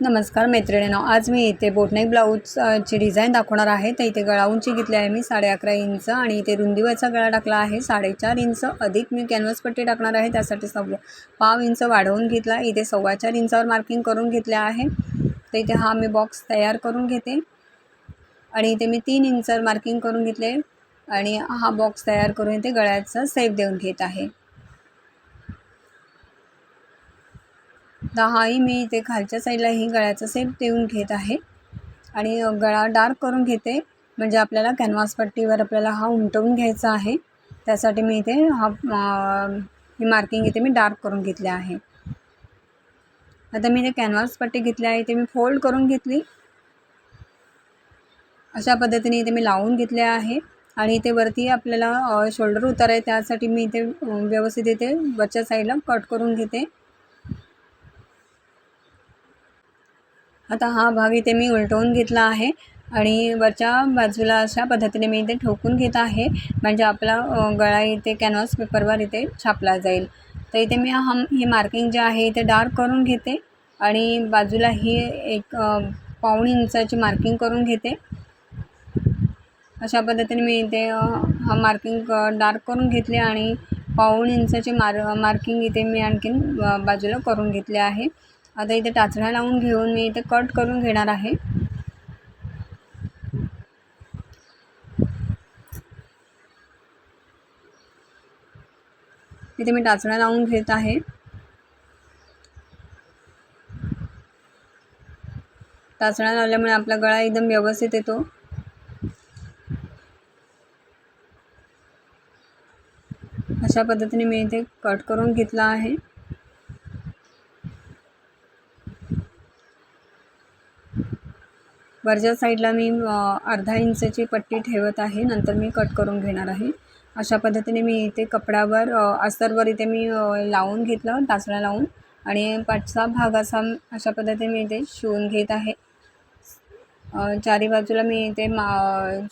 नमस्कार मैत्रिणींनो, आज मी इथे बोटनेक ब्लाऊजची डिझाईन दाखवणार आहे। तर इथे गळा उंची घेतली आहे मी 11.5 इंच आणि इथे रुंदीवरचा गळा टाकला आहे 4.5 इंच, अधिक मी कॅनव्हास पट्टी टाकणार आहे, त्यासाठी पाव इंच वाढवून घेतला। इथे 4.25 इंचावर मार्किंग करून घेतले आहे। तर इथे हा मी बॉक्स तयार करून घेते आणि इथे मी 3 इंचावर मार्किंग करून घेतले आणि हा बॉक्स तयार करून इथे गळ्याचा शेप देऊन घेत आहे। हाही मी इथे खालच्या साईडला ही गळ्याचा शेप देऊन घेत आहे आणि गळा डार्क करून घेते, म्हणजे आपल्याला कॅनव्हास पट्टीवर आपल्याला हा उमटवून घ्यायचा आहे। त्यासाठी मी इथे ही मार्किंग इथे मी डार्क करून घेतले आहे। आता मी इथे कॅनव्हास पट्टी घेतली आहे, इथे मी फोल्ड करून घेतली। अशा पद्धतीने इथे मी लावून घेतले आहे आणि इथे वरती आपल्याला शोल्डर उतार आहे, त्यासाठी मी इथे व्यवस्थित इथे वरच्या साईडला कट करून घेते। आता हा भाग इथे मी उलटवून घेतला आहे आणि वरच्या बाजूला अशा पद्धतीने मी इथे ठोकून घेत आहे, म्हणजे आपला गळा इथे कॅनव्हास पेपरवर इथे छापला जाईल। तर इथे मी ही मार्किंग जे आहे इथे डार्क करून घेते आणि बाजूला ही एक पाऊण इंचाची मार्किंग करून घेते। अशा पद्धतीने मी इथे हा मार्किंग डार्क करून घेतले आणि पाऊण इंचाची मार्किंग इथे मी आणखीन बाजूला करून घेतले आहे। आता इथे टाचण्या लावून घेऊन मी इथे कट करून घेणार आहे। इथे मी टाचण्या लावून घेत आहे। टाचण्या लावल्यामुळे आपला गळा एकदम व्यवस्थित येतो। अशा पद्धतीने मी इथे कट करून घेतला आहे। वरच्या साईडला मी अर्धा इंचाची पट्टी ठेवत आहे, नंतर मी कट करून घेणार आहे। अशा पद्धतीने मी इथे कपड्यावर अस्तरवर इथे मी लावून घेतलं टाचण्या लावून आणि पाठचा भाग अशा पद्धतीने मी इथे शिवून घेत आहे। चारी बाजूला मी इथे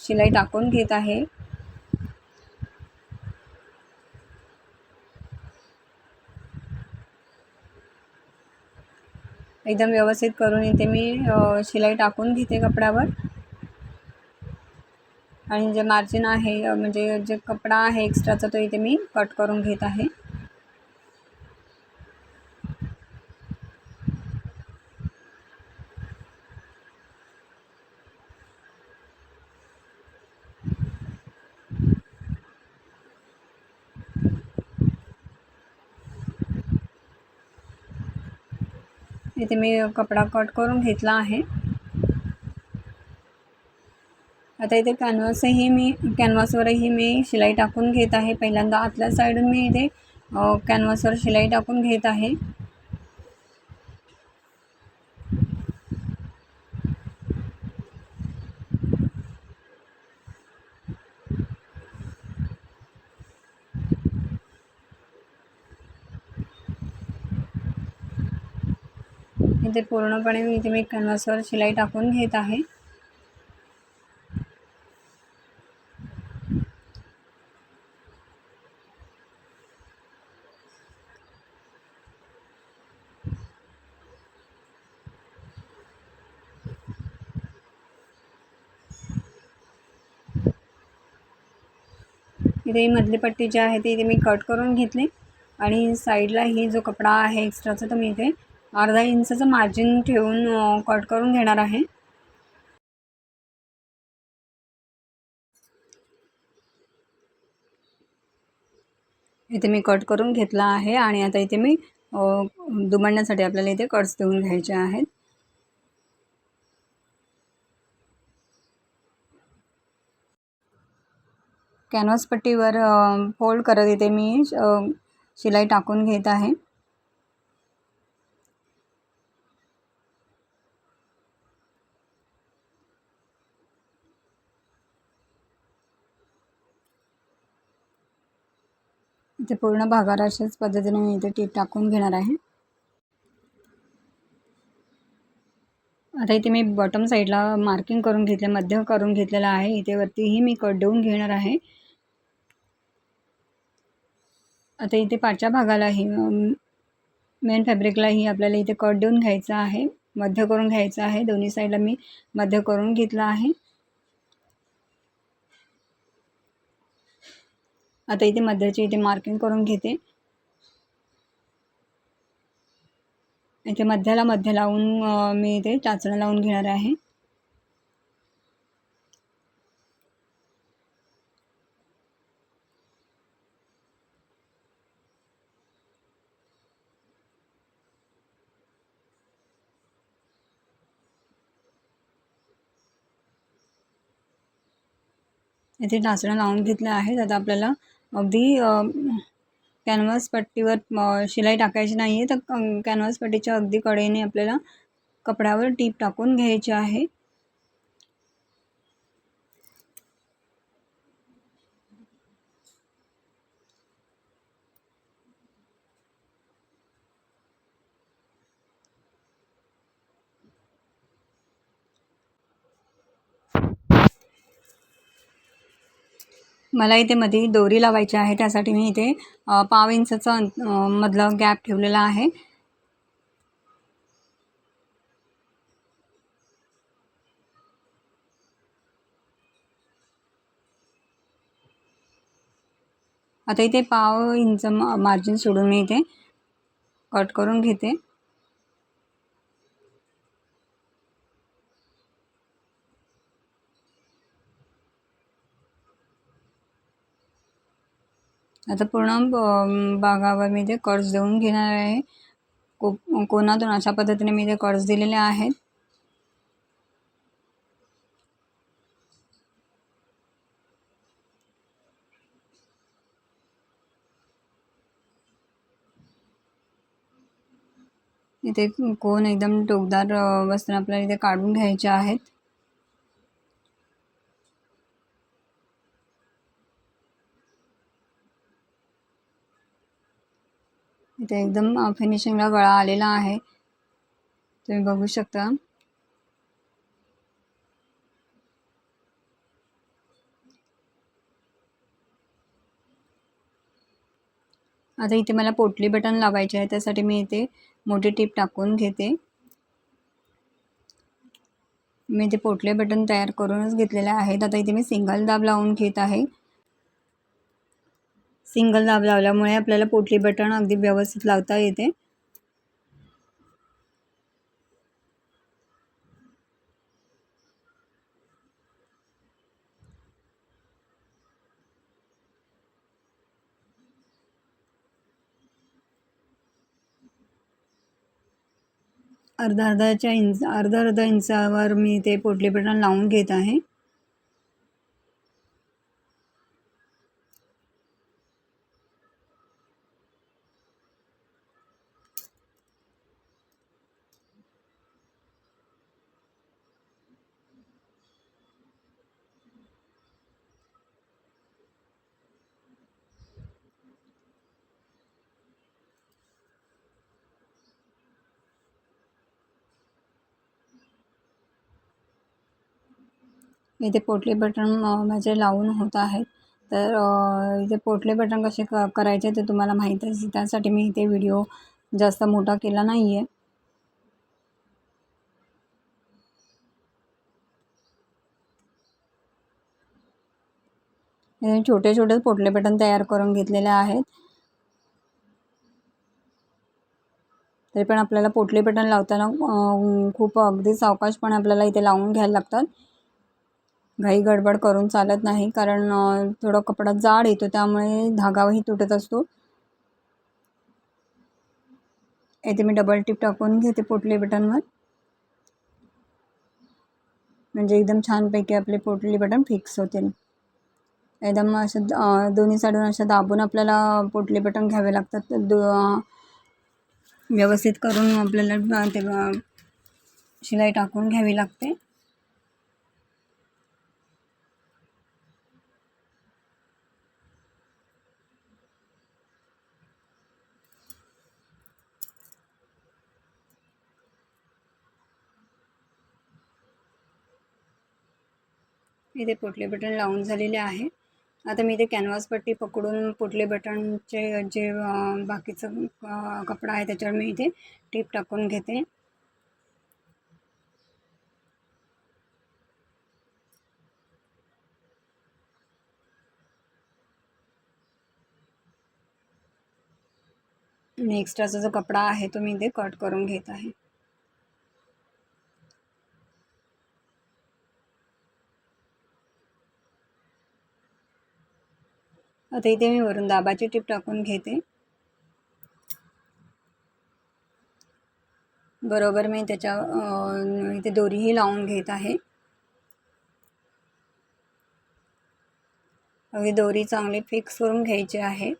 शिलाई टाकून घेत आहे। एकदम व्यवस्थित करून इथे मी शिलाई टाकून घेते कपड्यावर आणि जे मार्जिन आहे म्हणजे जे कपडा आहे एक्स्ट्राचा तो इथे मी कट करून घेत आहे। इथे मी कपडा कट करून घेतला आहे। आता इथे कॅनव्हासवरही मी शिलाई टाकून घेत आहे। पहिल्यांदा आतल्या साईडून मी इथे कॅनव्हासवर शिलाई टाकून घेत आहे। इथे पूर्णपणे मी कॅनव्हासवर शिलाई टाकून घेत आहे। इथे मधली पट्टी जी आहे ती इथे मी कट करून घेतली आणि साईडला ही जो कपडा आहे एक्स्ट्राचा तो मी इथे अर्धा इंचाचं मार्जिन ठेवून कट करून घेणार आहे। इथे मी कट करून घेतला आहे आणि आता इथे मी दुमडण्यासाठी आपल्याला इथे कट्स देऊन घ्यायचे आहेत। कॅनव्हास पट्टीवर फोल्ड करत इथे मी शिलाई टाकून घेत आहे। इथे पूर्ण भागावर अशाच पद्धतीने मी इथे टीप टाकून घेणार आहे। आता इथे मी बॉटम साईडला मार्किंग करून घेतले, मध्य करून घेतलेला आहे। इथे वरतीही मी कट देऊन घेणार आहे। आता इथे पाठच्या भागालाही मेन फॅब्रिकलाही आपल्याला इथे कट देऊन घ्यायचा आहे। मध्य करून घ्यायचं आहे. दोन्ही साईडला मी मध्य करून घेतलं आहे. आता इथे मध्याची इथे मार्किंग करून घेते. इथे मध्याला मध्य लावून मी इथे टाचणं लावून घेणार आहे. इथे टाचणं लावून घेतलं आहे. आता आपल्याला अगदी कॅनव्हास पट्टीवर शिलाई टाकायची नाही आहे, तर कॅनव्हास पट्टीच्या अगदी कडेने आपल्याला कपड्यावर टीप टाकून घ्यायची आहे. मला इथे मध्ये दोरी लावायची आहे, त्यासाठी मी इथे 1/2 इंचाचा मधला गॅप ठेवलेला आहे. आता इथे 1/2 इंच मार्जिन सोडून मी इथे कट करून घेते. आता पूर्ण भागावर मी इथे कर्ज देऊन घेणार आहे. कोणातून अशा पद्धतीने मी इथे कर्ज दिलेले आहेत. इथे कोण एकदम टोकदार वस्त्र आपल्याला इथे काढून घ्यायचे आहेत. इथे एकदम फिनिशिंगला गळा आलेला आहे, तुम्ही बघू शकता. आता इथे मला पोटली बटन लावायचे आहे, त्यासाठी मी इथे मोठी टीप टाकून घेते. मी इथे पोटले बटन तयार करूनच घेतलेले आहेत. आता इथे मी सिंगल दाब लावून घेत आहे. सिंगल दाब लावल्यामुळे आपल्याला पोटली बटन अगदी व्यवस्थित लावता येते. अर्धा इंचावर मी ते पोटली बटन लावून घेत आहे. इथे पोटली बटन माझे लावून होत आहेत. तर इथे पोटले बटन कसे करायचे ते तुम्हाला माहीत आहे, त्यासाठी मी इथे व्हिडिओ जास्त मोठा केला नाही आहे. छोटे छोटे पोटले बटन तयार करून घेतलेले आहेत. तरी पण आपल्याला पोटली बटन लावताना खूप अगदी सावकाशपणे आपल्याला इथे लावून घ्यायला लागतात. घाई गडबड करून चालत नाही, कारण थोडा कपडा जाड येतो, त्यामुळे धागाही तुटत असतो. इथे मी डबल टिप टाकून घेते पोटली बटनवर, म्हणजे एकदम छानपैकी आपले पोटली बटन फिक्स होतील. एकदम असं दोन्ही साईडून अशा दाबून आपल्याला पोटली बटन घ्यावे लागतात. व्यवस्थित करून आपल्याला ते शिलाई टाकून घ्यावी लागते. इथे पोटले बटन लावून झालेले आहे. आता मी इथे कॅनव्हास पट्टी पकडून पोटले बटनचे जे बाकीचं कपडा आहे त्याच्यावर मी इथे टीप टाकून घेते. आणि एक्स्ट्राचा जो कपडा आहे तो मी इथे कट करून घेत आहे. आता इथे मी वरून दाबाची टीप टाकून घेते. बरोबर मी त्याच्या इथे दोरीही लावून घेत आहे. अगदी दोरी चांगली फिक्स करून घ्यायची आहे.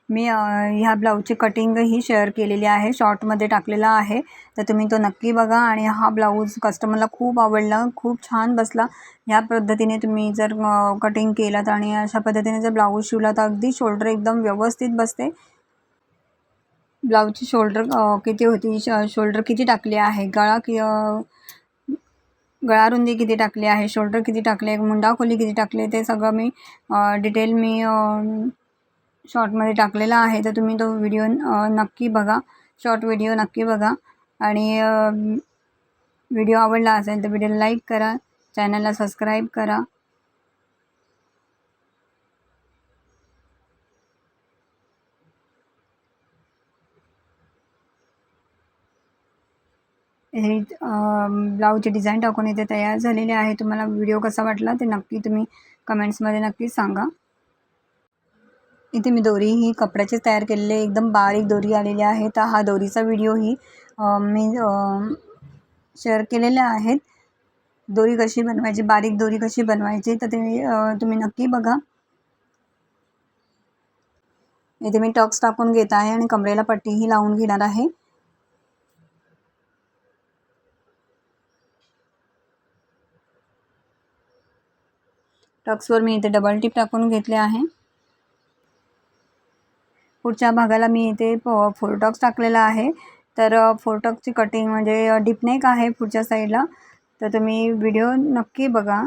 मी ह्या ब्लाऊजची कटिंगही शेअर केलेली आहे, शॉर्टमध्ये टाकलेला आहे, तर तुम्ही तो नक्की बघा. आणि हा ब्लाऊज कस्टमरला खूप आवडला, खूप छान बसला. ह्या पद्धतीने तुम्ही जर कटिंग केलात आणि अशा पद्धतीने जर ब्लाऊज शिवला तर अगदी शोल्डर एकदम व्यवस्थित बसते. ब्लाऊजची शोल्डर किती होती, शोल्डर किती टाकले आहे, गळा रुंदी किती टाकली आहे, शोल्डर किती टाकले, मुंडा खोली किती टाकले, ते सगळं मी डिटेल मी शॉर्टमध्ये टाकलेला आहे. तर तुम्ही तो व्हिडिओ नक्की बघा, शॉर्ट व्हिडिओ नक्की बघा. आणि व्हिडिओ आवडला असेल तर व्हिडिओला लाईक करा, चॅनलला सबस्क्राईब करा. हे ब्लाऊजची डिझाईन टाकून इथे तयार झालेली आहे. तुम्हाला व्हिडिओ कसा वाटला ते नक्की तुम्ही कमेंट्समध्ये नक्की सांगा. इथे मी दोरी ही कपड्याची तयार केलेली आहे, एकदम बारीक दोरी आलेली आहे. तर हा दोरीचा व्हिडिओही मी शेअर केलेले आहेत. दोरी कशी बनवायची, बारीक दोरी कशी बनवायची, तर ते तुम्ही नक्की बघा. इथे मी टक्स टाकून घेत आहे आणि कमरेला पट्टीही लावून घेणार आहे. टक्सवर मी इथे डबल टिप टाकून घेतले आहे. पुढच्या भागाला मी इथे फोर टक्स टाकलेला आहे. तर फोर टक्सची कटिंग म्हणजे डिपनेक आहे पुढच्या साईडला. तर तुम्ही व्हिडिओ नक्की बघा.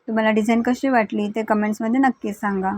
तुम्हाला डिझाईन कशी वाटली ते कमेंट्समध्ये नक्की सांगा.